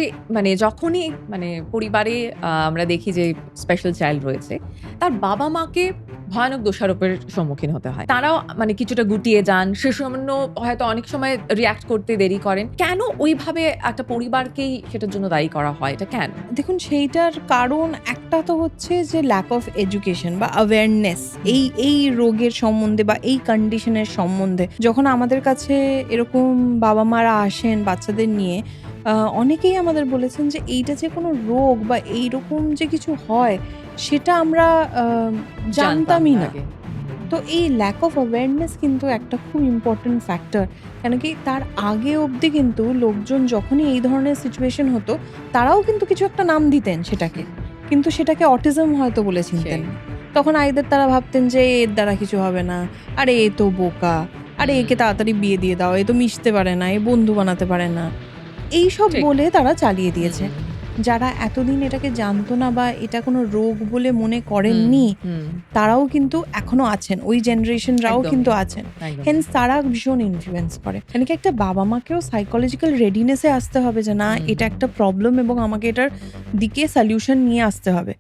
যে মানে যখনই মানে পরিবারে আমরা দেখি যে স্পেশাল চাইল্ড রয়েছে, তার বাবা-মাকে ভয়ানক দোষারোপের সম্মুখীন হতে হয়। তারাও মানে কিছুটা গুটিয়ে যান, সে সামান্য হয়তো অনেক সময় রিঅ্যাক্ট করতে দেরি করেন। কেন ওইভাবে একটা পরিবারকেই সেটার জন্য দায়ী করা হয়? এটা কেন? দেখুন সেইটার কারণ একটা তো হচ্ছে যে ল্যাক অফ এডুকেশন বা অ্যাওয়ারনেস এই রোগের সম্বন্ধে বা এই কন্ডিশনের সম্বন্ধে। যখন আমাদের কাছে এরকম বাবা মারা আসেন বাচ্চাদের নিয়ে, অনেকেই আমাদের বলেছেন যে এইটা যে কোনো রোগ বা এইরকম যে কিছু হয় সেটা আমরা জানতামই না। আগে। তো এই ল্যাক অফ অ্যাওয়ারনেস কিন্তু একটা খুব ইম্পর্টেন্ট ফ্যাক্টর। কেন কি তার আগে অবধি কিন্তু লোকজন যখনই এই ধরনের সিচুয়েশন হতো, তারাও কিন্তু কিছু একটা নাম দিতেন সেটাকে, কিন্তু সেটাকে অটিজম হয়তো বলে চিনতেন সেই। না। তখন আইদের তারা ভাবতেন যে এর দ্বারা কিছু হবে না, আরে এ তো বোকা, আরে একে তাড়াতাড়ি বিয়ে দিয়ে দাও, এ তো মিশতে পারে না, এ বন্ধু বানাতে পারে না, এইসব ঠিক। বলে তারা চালিয়ে দিয়েছে। হুম, যারা এতদিন এটাকে জানতো না বা এটা কোনো রোগ বলে মনে হুম, করেননি, হুম। তারাও কিন্তু এখনো আছেন, ওই জেনারেশনরাও একদমই, কিন্তু আছেন। একদমই। হেন্স তারা ভীষণ ইনফ্লুয়েন্স করে। মানে কি একটা বাবা মাকেও সাইকোলজিক্যাল রেডিনেসে আসতে হবে যে না হুম। এটা একটা প্রবলেম এবং আমাকে এটার দিকে সলিউশন নিয়ে আসতে হবে।